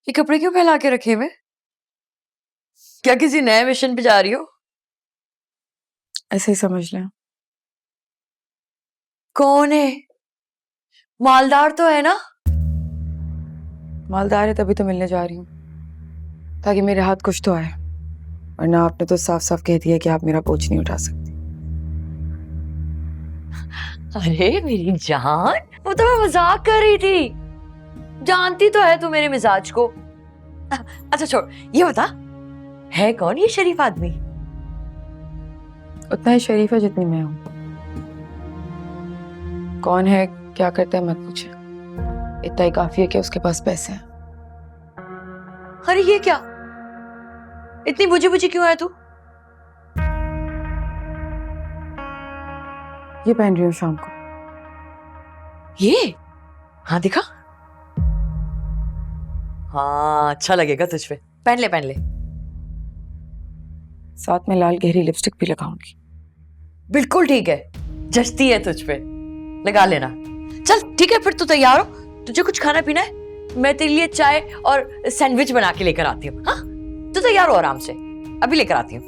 ये कपड़े क्यों फैला के रखे हुए? क्या किसी नए मिशन पे जा रही हो? ऐसे ही समझ लें। कौन है? मालदार तो है ना? मालदार है तभी तो मिलने जा रही हूँ, ताकि मेरे हाथ कुछ तो आए। वरना आपने तो साफ साफ कह दिया कि आप मेरा बोझ नहीं उठा सकती। अरे मेरी जान, वो तो मैं मजाक कर रही थी। जानती तो है तू मेरे मिजाज को। अच्छा छोड़, ये बता, है कौन ये शरीफ आदमी? उतना ही शरीफ है जितनी मैं हूँ। कौन है, क्या करता है मत पूछे। इतना ही काफी है कि उसके पास पैसे हैं। अरे ये क्या, इतनी बुझी बुझी क्यों है तू? ये पहन रही हूँ शाम को। ये? हाँ दिखा। हाँ अच्छा लगेगा तुझ पे, पहन ले पहन ले। साथ में लाल गहरी लिपस्टिक भी लगाऊंगी। बिल्कुल ठीक है, जचती है तुझ पे, लगा लेना। चल ठीक है फिर, तू तैयार हो? तुझे कुछ खाना पीना है? मैं तेरे लिए चाय और सैंडविच बना के लेकर आती हूँ। हाँ तू तैयार हो आराम से, अभी लेकर आती हूँ।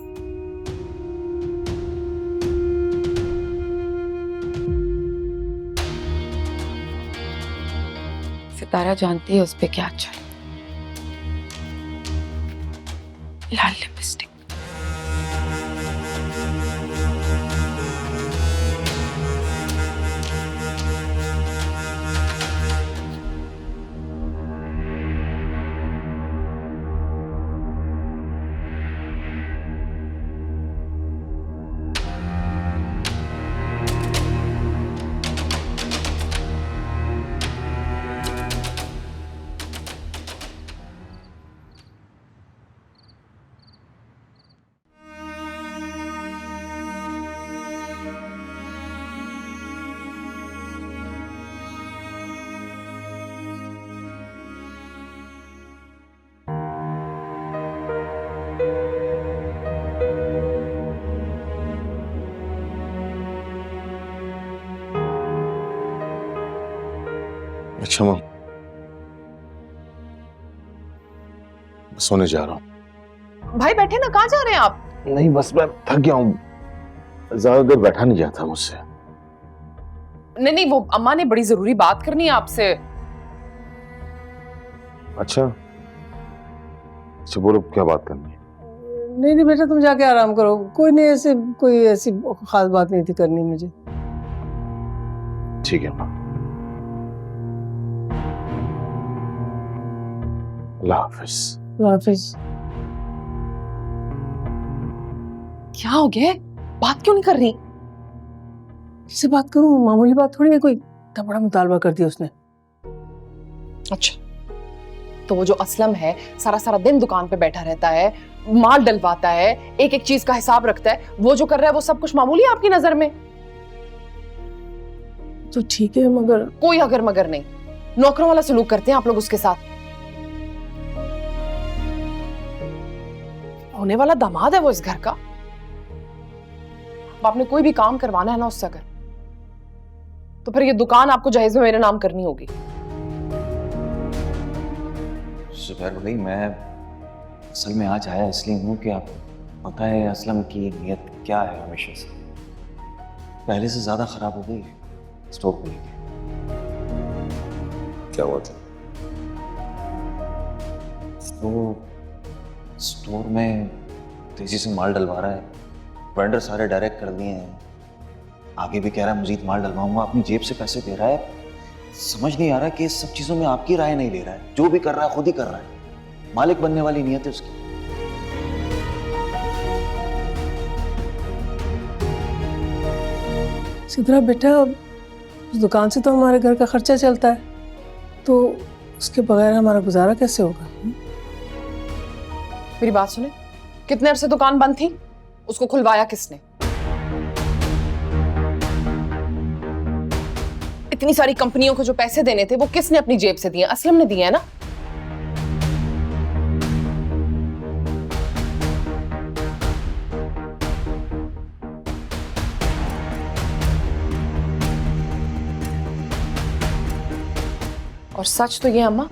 सितारा जानती है उस पे क्या अच्छा है। लाल लिपस्टिक। अच्छा माँ, सोने जा रहा हूँ। भाई बैठे ना, कहाँ जा रहे हैं आप? नहीं बस मैं थक गया हूँ, ज्यादा देर बैठा नहीं जाता मुझसे। नहीं नहीं, वो अम्मा ने बड़ी जरूरी बात करनी है आपसे। अच्छा अच्छा, बोलो क्या बात करनी है? नहीं नहीं बेटा, तुम जाके आराम करो। कोई नहीं, ऐसे कोई ऐसी खास बात नहीं थी करनी मुझे। ठीक है माँ, अल्लाह हाफिज। हाफिज। क्या हो गया? बात क्यों नहीं कर रही? इससे बात करूं? मामूली बात थोड़ी है, कोई इतना बड़ा मुतालबा कर दिया उसने। अच्छा, तो वो जो असलम है सारा सारा दिन दुकान पे बैठा रहता है, माल डलवाता है, एक एक चीज का हिसाब रखता है, वो जो कर रहा है वो सब कुछ मामूली है आपकी नजर में? तो ठीक है, मगर कोई अगर मगर नहीं, नौकरों वाला सलूक करते हैं आप लोग उसके साथ। होने वाला दामाद है वो इस घर का। अब आपने कोई भी काम करवाना है ना उससे अगर, तो फिर ये दुकान आपको जहेज में मेरे नाम करनी होगी। जुबैर भाई, मैं असल में आज आया इसलिए हूँ कि आपको पता है असलम की नीयत क्या है। हमेशा से पहले से ज़्यादा ख़राब हो गई है स्टोर को लेके। क्या हुआ था? तो स्टोर में तेज़ी से माल डलवा रहा है, वेंडर सारे डायरेक्ट कर दिए हैं, आगे भी कह रहा है मजीद माल डलवाऊंगा, अपनी जेब से पैसे दे रहा है। समझ नहीं आ रहा कि इस सब चीज़ों में आपकी राय नहीं ले रहा है, जो भी कर रहा है खुद ही कर रहा है। मालिक बनने वाली नीयत है उसकी। सिद्रा बेटा, उस दुकान से तो हमारे घर का खर्चा चलता है, तो उसके बगैर हमारा गुजारा कैसे होगा? मेरी बात सुने, कितने अरसे दुकान बंद थी? उसको खुलवाया किसने? इतनी सारी कंपनियों को जो पैसे देने थे वो किसने अपनी जेब से दिए? असलम ने दिए है ना? और सच तो ये अम्मा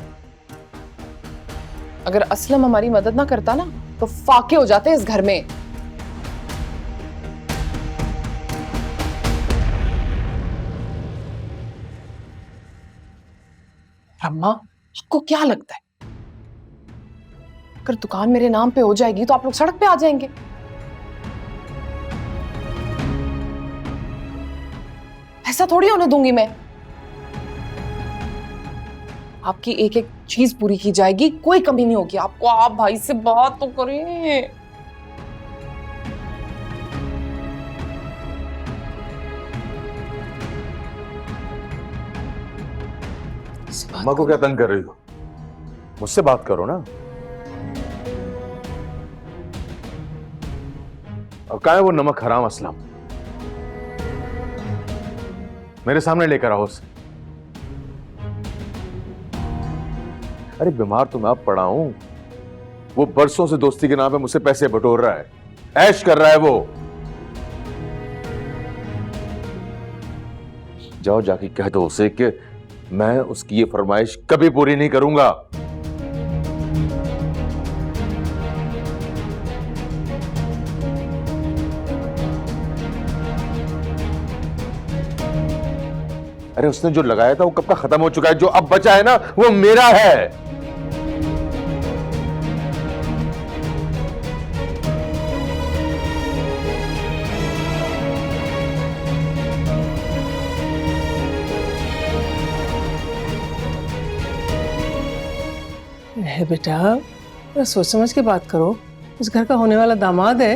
अगर असलम हमारी मदद ना करता ना तो फाके हो जाते इस घर में। अम्मा, आपको क्या लगता है अगर दुकान मेरे नाम पे हो जाएगी तो आप लोग सड़क पे आ जाएंगे? ऐसा थोड़ी होने दूंगी मैं। आपकी एक एक चीज पूरी की जाएगी, कोई कमी नहीं होगी आपको। आप भाई से बात तो करें। अम्मा को क्या तंग कर रही हो? मुझसे बात करो ना। और कहाँ है वो नमक हराम असलम? मेरे सामने लेकर आओ उसे। अरे बीमार तो मैं अब पड़ा हूं, वो बरसों से दोस्ती के नाम पे मुझसे पैसे बटोर रहा है, ऐश कर रहा है वो। जाओ जाके कह दो उसे कि मैं उसकी ये फरमाइश कभी पूरी नहीं करूंगा। अरे उसने जो लगाया था वो कब का खत्म हो चुका है, जो अब बचा है ना वो मेरा है। बेटा, थोड़ा सोच समझ के बात करो। उस घर का होने वाला दामाद है।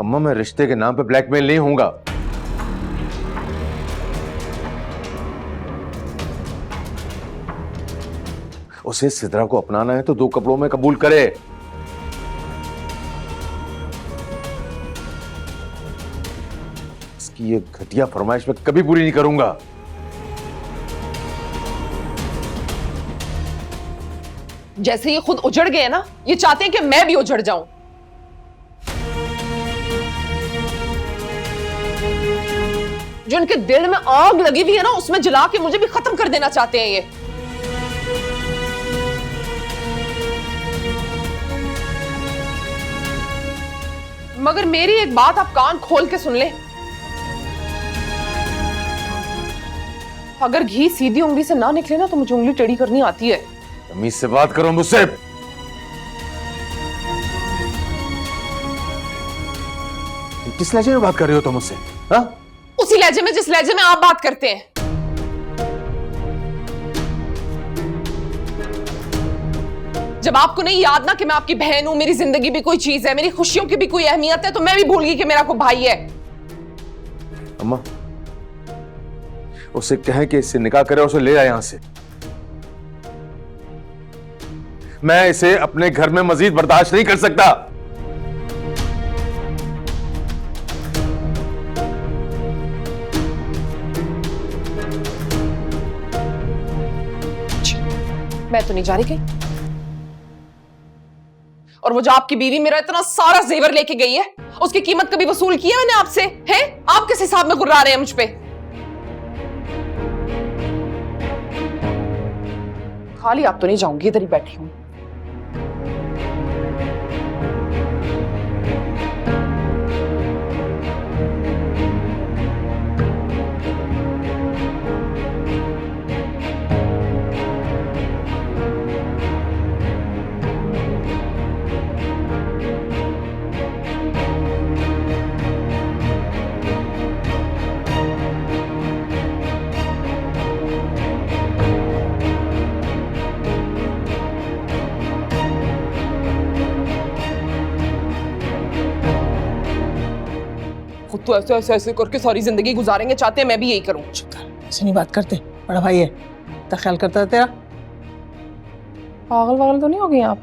अम्मा मैं रिश्ते के नाम पे ब्लैकमेल नहीं होऊंगा। उसे सिद्रा को अपनाना है तो 2 कपड़ों में कबूल करे। इसकी ये घटिया फरमाइश मैं कभी पूरी नहीं करूंगा। जैसे ये खुद उजड़ गए ना, ये चाहते हैं कि मैं भी उजड़ जाऊं। जो उनके दिल में आग लगी हुई है ना, उसमें जला के मुझे भी खत्म कर देना चाहते हैं ये। मगर मेरी एक बात आप कान खोल के सुन ले। अगर घी सीधी उंगली से ना निकले ना तो मुझे उंगली टेढ़ी करनी आती है। तमीज से बात करो मुझसे। किस लहजे में बात कर रहे हो तुम मुझसे? हाँ? उसी लहजे में जिस लहजे में आप बात करते हैं। जब आपको नहीं याद ना कि मैं आपकी बहन हूं, मेरी जिंदगी भी कोई चीज है, मेरी खुशियों की भी कोई अहमियत है, तो मैं भी भूल गई कि मेरा कोई भाई है। अम्मा उसे कहें कि इससे निकाह करे, उसे ले आए यहां से। मैं इसे अपने घर में मजीद बर्दाश्त नहीं कर सकता। मैं तो नहीं जा रही कहीं। और वो जो आपकी बीवी मेरा इतना सारा जेवर लेके गई है, उसकी कीमत कभी वसूल की है मैंने आपसे? हैं? आप किस हिसाब में गुर्रा रहे हैं मुझ पे? खाली आप तो नहीं जाऊंगी, इधर ही बैठी हूं। खुद तो ऐसे ऐसे ऐसे करके सारी जिंदगी गुजारेंगे, चाहते हैं मैं भी यही करूं। ऐसे नहीं बात करते, बड़ा भाई है, इतना ख्याल करता है तेरा। पागल वागल तो नहीं हो गई आप?